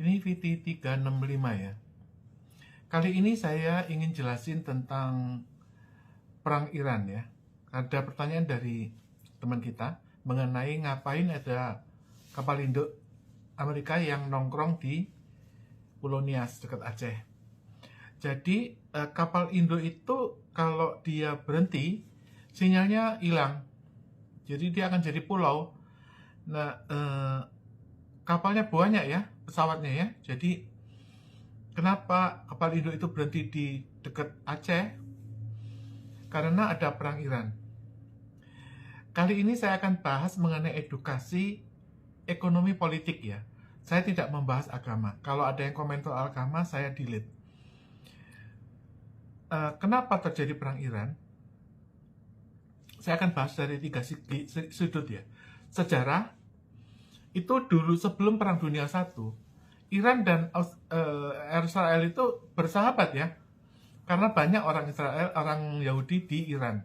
Ini VT 365 ya. Kali ini saya ingin jelasin tentang perang Iran ya. Ada pertanyaan dari teman kita mengenai ngapain ada kapal induk Amerika yang nongkrong di Pulau Nias dekat Aceh. Jadi kapal induk itu kalau dia berhenti sinyalnya hilang. Jadi dia akan jadi pulau. Nah, kapalnya banyak ya, pesawatnya ya. Jadi kenapa kapal induk itu berhenti di dekat Aceh? Karena ada perang Iran. Kali ini saya akan bahas mengenai edukasi ekonomi politik ya. Saya tidak membahas agama. Kalau ada yang komen soal agama, saya delete. Kenapa terjadi perang Iran? Saya akan bahas dari 3 sudut ya. Sejarah, itu dulu sebelum Perang Dunia I, Iran dan Israel itu bersahabat ya. Karena banyak orang Israel, orang Yahudi di Iran.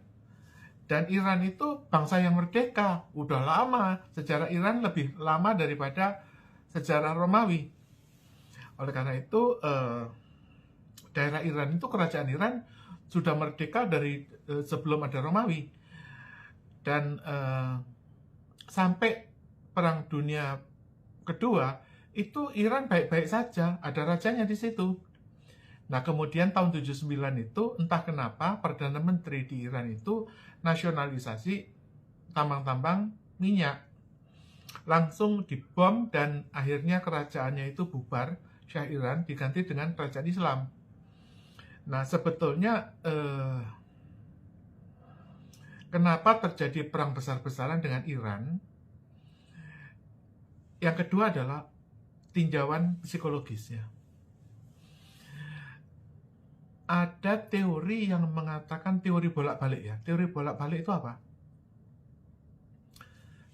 Dan Iran itu bangsa yang merdeka, udah lama. Sejarah Iran lebih lama daripada sejarah Romawi. Oleh karena itu, daerah Iran itu, kerajaan Iran sudah merdeka dari sebelum ada Romawi. Dan sampai Perang Dunia Kedua, itu Iran baik-baik saja, ada rajanya di situ. Nah, kemudian tahun 79 itu, entah kenapa, Perdana Menteri di Iran itu nasionalisasi tambang-tambang minyak. Langsung dibom dan akhirnya kerajaannya itu bubar, Syah Iran diganti dengan kerajaan Islam. Nah, sebetulnya kenapa terjadi perang besar-besaran dengan Iran? Yang kedua adalah tinjauan psikologisnya. Ada teori yang mengatakan teori bolak-balik ya. Teori bolak-balik itu apa?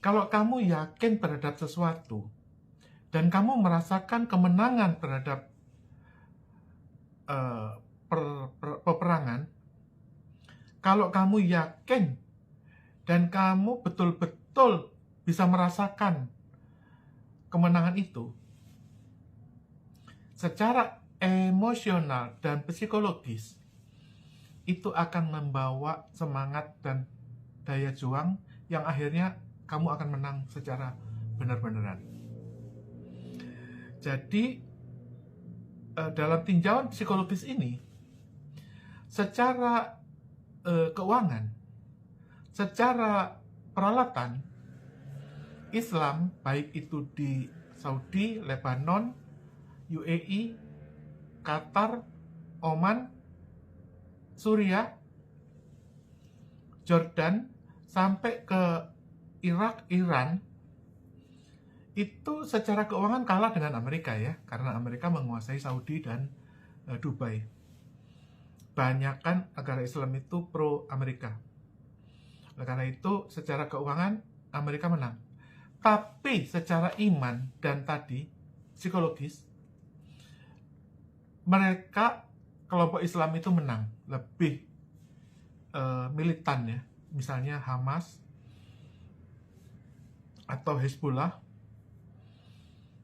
Kalau kamu yakin terhadap sesuatu dan kamu merasakan kemenangan terhadap peperangan, kalau kamu yakin dan kamu betul-betul bisa merasakan kemenangan itu, secara emosional dan psikologis, itu akan membawa semangat dan daya juang yang akhirnya kamu akan menang secara benar-benaran. Jadi, dalam tinjauan psikologis ini, secara keuangan, secara peralatan, Islam, baik itu di Saudi, Lebanon, UAE, Qatar, Oman, Suriah, Jordan, sampai ke Irak, Iran, itu secara keuangan kalah dengan Amerika ya, karena Amerika menguasai Saudi dan Dubai. Banyakan negara Islam itu pro-Amerika. Oleh karena itu, secara keuangan, Amerika menang. Tapi secara iman dan tadi, psikologis, mereka, kelompok Islam itu menang. Lebih militan ya. Misalnya Hamas atau Hezbollah.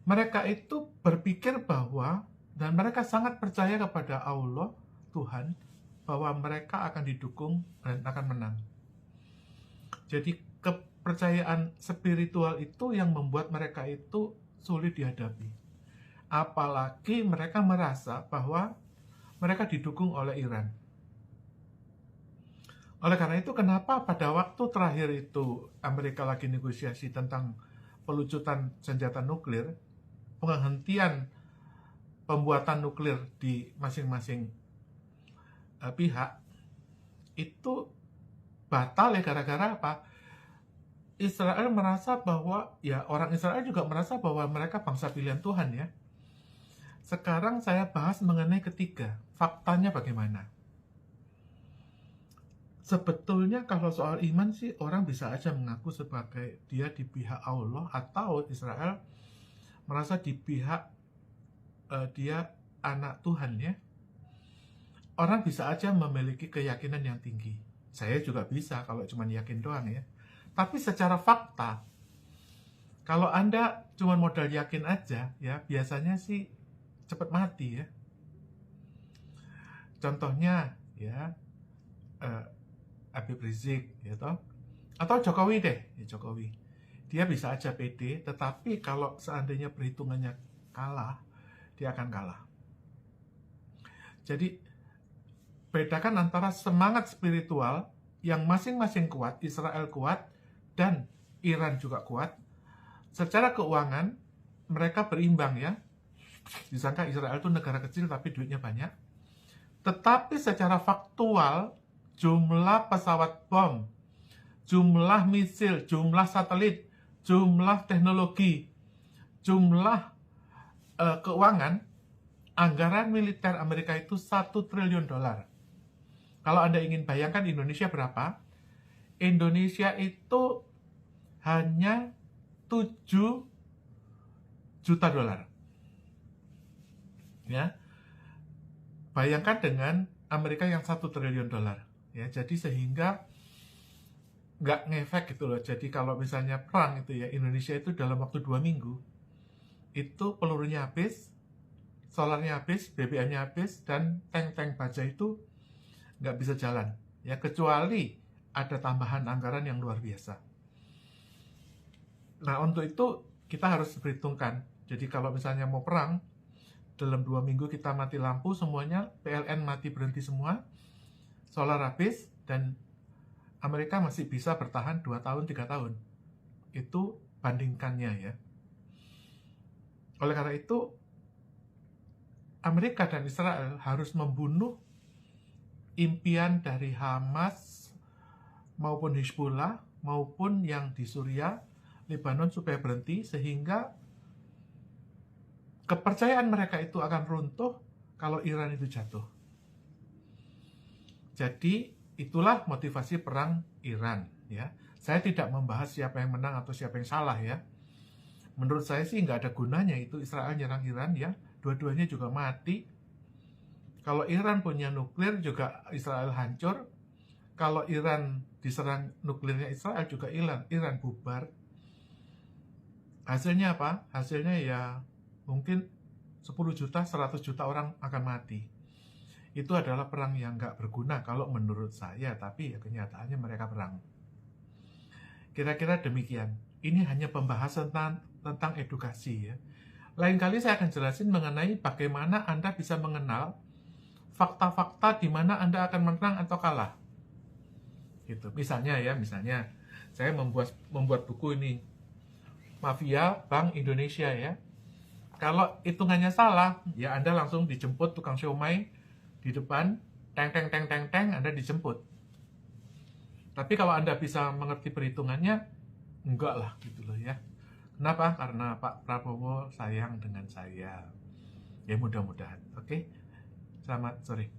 Mereka itu berpikir bahwa, dan mereka sangat percaya kepada Allah, Tuhan, bahwa mereka akan didukung dan akan menang. Jadi kepercayaan spiritual itu yang membuat mereka itu sulit dihadapi. Apalagi mereka merasa bahwa mereka didukung oleh Iran. Oleh karena itu, kenapa pada waktu terakhir itu Amerika lagi negosiasi tentang pelucutan senjata nuklir, penghentian pembuatan nuklir di masing-masing pihak, itu batal ya gara-gara apa? Israel merasa bahwa, ya orang Israel juga merasa bahwa mereka bangsa pilihan Tuhan ya. Sekarang saya bahas mengenai ketiga, faktanya bagaimana? Sebetulnya kalau soal iman sih orang bisa aja mengaku sebagai dia di pihak Allah, atau Israel merasa di pihak dia anak Tuhan ya. Orang bisa aja memiliki keyakinan yang tinggi. Saya juga bisa kalau cuma yakin doang ya. Tapi secara fakta, Kalau Anda cuma modal yakin aja, ya biasanya sih cepat mati ya. Contohnya ya Habib Rizik, ya toh, atau Jokowi deh, ya Jokowi. Dia bisa aja pede, tetapi kalau seandainya perhitungannya kalah, dia akan kalah. Jadi bedakan antara semangat spiritual yang masing-masing kuat, Israel kuat dan Iran juga kuat. Secara keuangan mereka berimbang ya. Disangka Israel itu negara kecil tapi duitnya banyak. Tetapi secara faktual jumlah pesawat bom, jumlah misil, jumlah satelit, jumlah teknologi, jumlah keuangan, anggaran militer Amerika itu 1 triliun dolar. Kalau Anda ingin bayangkan Indonesia berapa? Indonesia itu hanya 7 juta dolar. Ya. Bayangkan dengan Amerika yang 1 triliun dolar. Ya, jadi sehingga nggak ngefek gitu loh. Jadi kalau misalnya perang itu ya, Indonesia itu dalam waktu 2 minggu, itu pelurunya habis, solarnya habis, BBM-nya habis, dan tank-tank baja itu nggak bisa jalan. Ya, kecuali ada tambahan anggaran yang luar biasa. Nah, untuk itu kita harus perhitungkan. Jadi kalau misalnya mau perang, dalam 2 minggu kita mati lampu semuanya, PLN mati berhenti semua, solar habis, dan Amerika masih bisa bertahan 2 tahun, 3 tahun. Itu bandingkannya ya. Oleh karena itu, Amerika dan Israel harus membunuh impian dari Hamas maupun Hizbullah maupun yang di Suriah, Lebanon supaya berhenti, sehingga kepercayaan mereka itu akan runtuh kalau Iran itu jatuh. Jadi itulah motivasi perang Iran ya. Saya tidak membahas siapa yang menang atau siapa yang salah ya. Menurut saya sih nggak ada gunanya itu Israel nyerang Iran ya. Dua-duanya juga mati. Kalau Iran punya nuklir juga Israel hancur. Kalau Iran diserang nuklirnya Israel juga Iran bubar. Hasilnya apa? Hasilnya ya mungkin 10 juta, 100 juta orang akan mati. Itu adalah perang yang nggak berguna kalau menurut saya, tapi ya kenyataannya mereka perang. Kira-kira demikian. Ini hanya pembahasan tentang edukasi ya. Lain kali saya akan jelasin mengenai bagaimana Anda bisa mengenal fakta-fakta di mana Anda akan menang atau kalah. Gitu. Misalnya saya membuat buku ini, Mafia Bank Indonesia ya. Kalau hitungannya salah, ya Anda langsung dijemput tukang siomay di depan, teng, Anda dijemput. Tapi kalau Anda bisa mengerti perhitungannya, enggak lah gitu loh ya. Kenapa? Karena Pak Prabowo sayang dengan saya. Ya mudah-mudahan. Oke. Selamat sore.